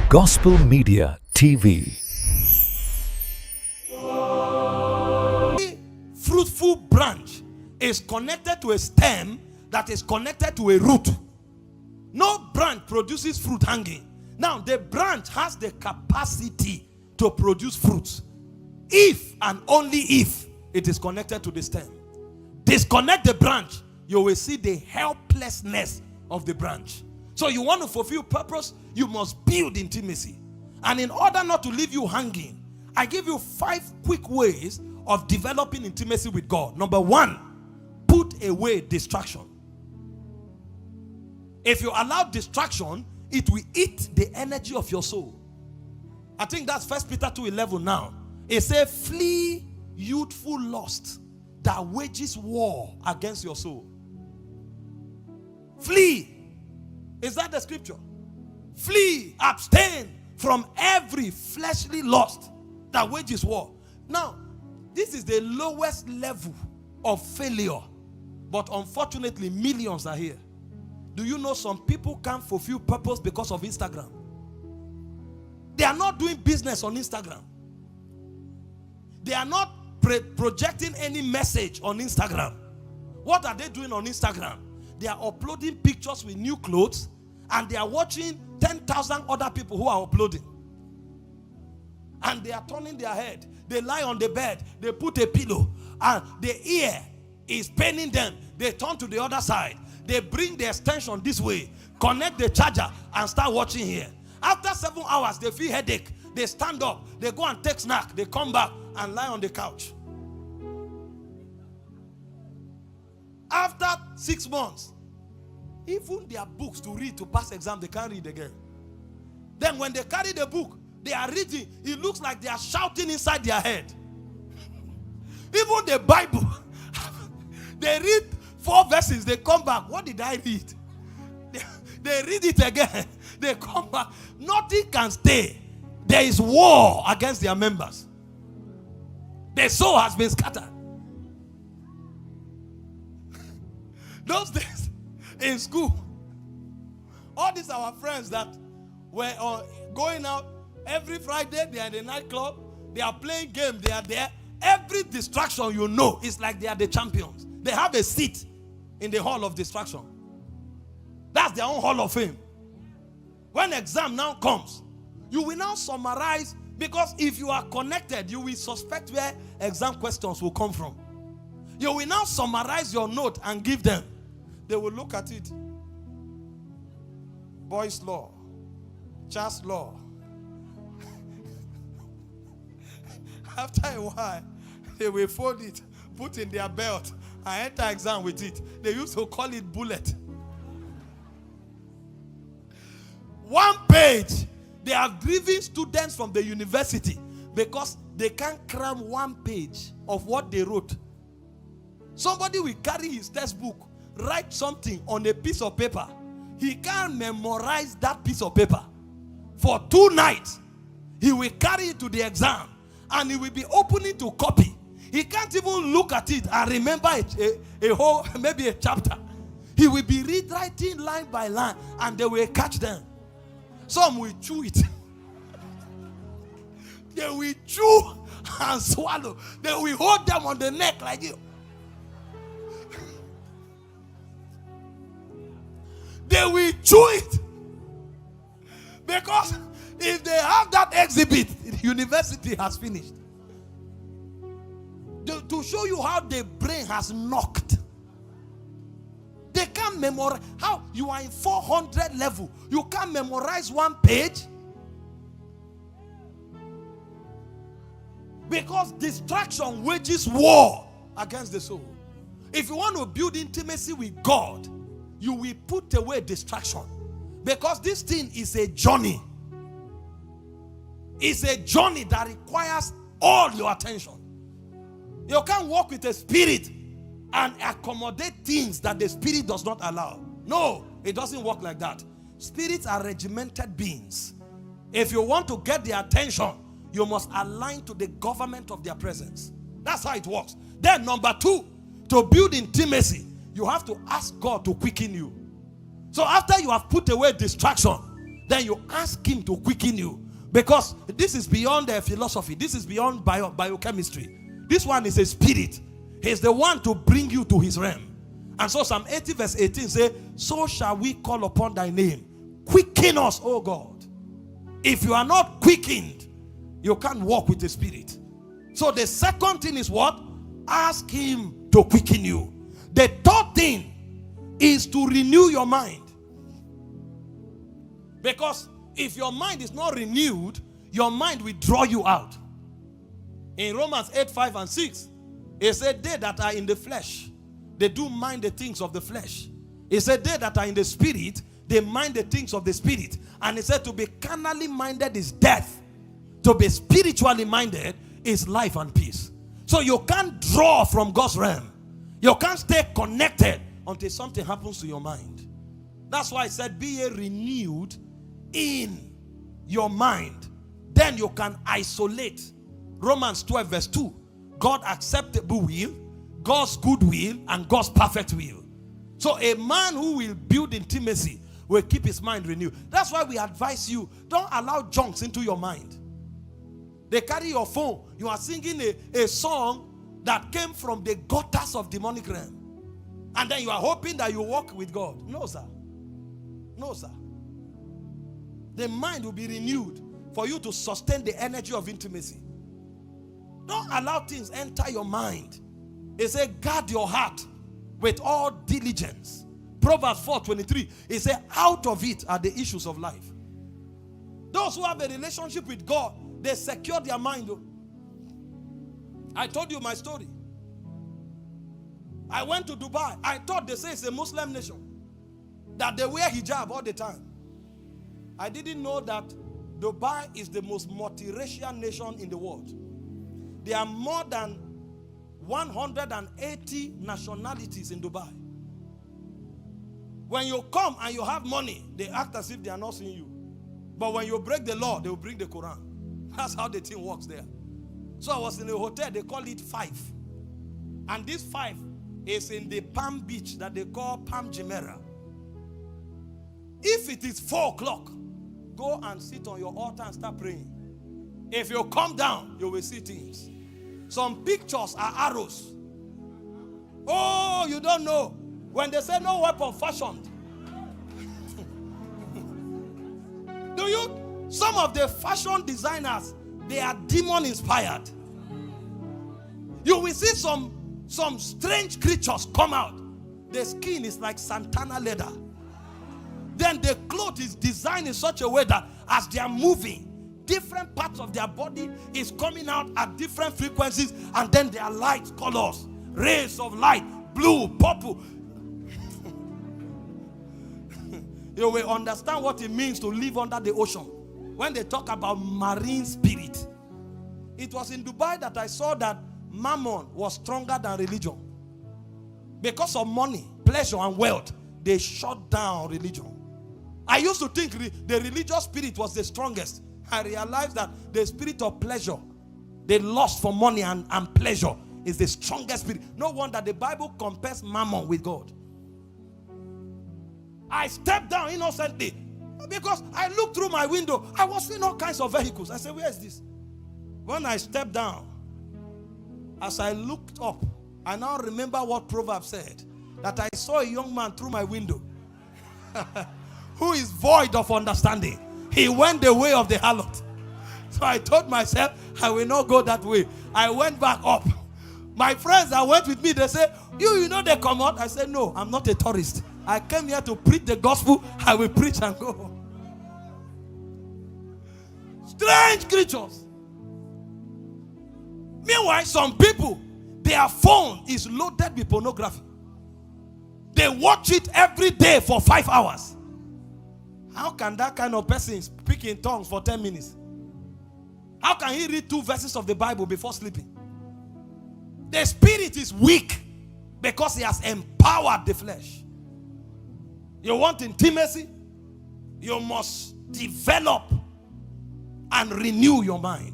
Gospel Media TV. Fruitful branch is connected to a stem that is connected to a root. No branch produces fruit hanging. Now, the branch has the capacity to produce fruits if and only if it is connected to the stem. Disconnect the branch, you will see the helplessness of the branch. So you want to fulfill purpose, you must build intimacy. And in order not to leave you hanging, I give you 5 quick ways of developing intimacy with God. Number 1, put away distraction. If you allow distraction, it will eat the energy of your soul. I think that's 1 Peter 2:11 now. It says, flee youthful lust that wages war against your soul. Flee. Is that the scripture? Flee, abstain from every fleshly lust that wages war. Now, this is the lowest level of failure. But unfortunately, millions are here. Do you know some people can't fulfill purpose because of Instagram? They are not doing business on Instagram. They are not projecting any message on Instagram. What are they doing on Instagram? They are uploading pictures with new clothes, and they are watching 10,000 other people who are uploading. And they are turning their head. They lie on the bed. They put a pillow, and the ear is paining them. They turn to the other side. They bring the extension this way, connect the charger, and start watching here. After 7 hours, they feel headache. They stand up. They go and take snack. They come back and lie on the couch. After 6 months, even their books to read to pass exam, they can't read again. Then when they carry the book, they are reading. It looks like they are shouting inside their head. Even the Bible, they read 4 verses, they come back. What did I read? They read it again. They come back. Nothing can stay. There is war against their members. Their soul has been scattered. Those days in school, all these our friends that were going out every Friday, they are in the nightclub, they are playing games, they are there. Every distraction you know, it's like they are the champions. They have a seat in the hall of distraction. That's their own hall of fame. When exam now comes, you will now summarize, because if you are connected, you will suspect where exam questions will come from. You will now summarize your note and give them. They will look at it. Boy's law, Charles law. After a while, they will fold it, put in their belt, and enter exam with it. They used to call it bullet. 1 page. They have driven students from the university because they can't cram 1 page of what they wrote. Somebody will carry his textbook, write something on a piece of paper. He can't memorize that piece of paper. For 2 nights, he will carry it to the exam, and he will be opening to copy. He can't even look at it and remember a whole, maybe a chapter. He will be rewriting line by line, and they will catch them. Some will chew it. They will chew and swallow. They will hold them on the neck like this. They will chew it. Because if they have that exhibit, the university has finished. To show you how the brain has knocked. They can't memorize. How? You are in 400 level. You can't memorize 1 page. Because distraction wages war against the soul. If you want to build intimacy with God, you will put away distraction. Because this thing is a journey. It's a journey that requires all your attention. You can't walk with a spirit and accommodate things that the spirit does not allow. No, it doesn't work like that. Spirits are regimented beings. If you want to get their attention, you must align to the government of their presence. That's how it works. Then number 2, to build intimacy, you have to ask God to quicken you. So after you have put away distraction, Then you ask him to quicken you. Because this is beyond the philosophy. This is beyond biochemistry. This one is a spirit. He's the one to bring you to his realm. And so Psalm 80 verse 18 says, so shall we call upon thy name. Quicken us, O God. If you are not quickened, you can't walk with the spirit. So the second thing is what? Ask him to quicken you. The third thing is to renew your mind. Because if your mind is not renewed, your mind will draw you out. In Romans 8, 5 and 6, it said, they that are in the flesh, they do mind the things of the flesh. It said, they that are in the spirit, they mind the things of the spirit. And it said, to be carnally minded is death. To be spiritually minded is life and peace. So you can't draw from God's realm. You can't stay connected until something happens to your mind. That's why it said, be ye renewed in your mind. Then you can isolate. Romans 12 verse 2. God's acceptable will, God's good will, and God's perfect will. So a man who will build intimacy will keep his mind renewed. That's why we advise you, don't allow junks into your mind. They carry your phone. You are singing a song that came from the gutters of demonic realm. And then you are hoping that you walk with God. No, sir. No, sir. The mind will be renewed for you to sustain the energy of intimacy. Don't allow things enter your mind. It says, guard your heart with all diligence. Proverbs 4:23. It says, out of it are the issues of life. Those who have a relationship with God, they secure their mind. I told you my story. I went to Dubai. I thought they say it's a Muslim nation, that they wear hijab all the time. I didn't know that Dubai is the most multiracial nation in the world. There are more than 180 nationalities in Dubai. When you come and you have money, they act as if they are not seeing you. But when you break the law, they will bring the Quran. That's how the thing works there. So I was in a hotel, they call it 5. And this 5 is in the Palm Beach that they call Palm Jumeirah. If it is 4 o'clock, go and sit on your altar and start praying. If you come down, you will see things. Some pictures are arrows. Oh, you don't know. When they say no weapon fashioned. Do you? Some of the fashion designers, they are demon inspired. You will see some strange creatures come out. The skin is like Santana leather. Then the cloth is designed in such a way that as they are moving, different parts of their body is coming out at different frequencies, and then there are light colors, rays of light, blue, purple. You will understand what it means to live under the ocean when they talk about marine spirit. It was in Dubai that I saw that mammon was stronger than religion. Because of money, pleasure, and wealth, they shut down religion. I used to think the religious spirit was the strongest. I realized that the spirit of pleasure, the lust for money and pleasure, is the strongest spirit. No wonder the Bible compares mammon with God. I stepped down innocently because I looked through my window. I was seeing all kinds of vehicles. I said, where is this? When I stepped down, as I looked up, I now remember what Proverbs said, that I saw a young man through my window who is void of understanding. He went the way of the harlot. So I told myself, I will not go that way. I went back up. My friends that went with me, they said, you know they come out. I said, no, I'm not a tourist. I came here to preach the gospel. I will preach and go. Strange creatures. Meanwhile, some people, their phone is loaded with pornography. They watch it every day for 5 hours. How can that kind of person speak in tongues for 10 minutes? How can he read 2 verses of the Bible before sleeping? The spirit is weak because he has empowered the flesh. You want intimacy? You must develop and renew your mind.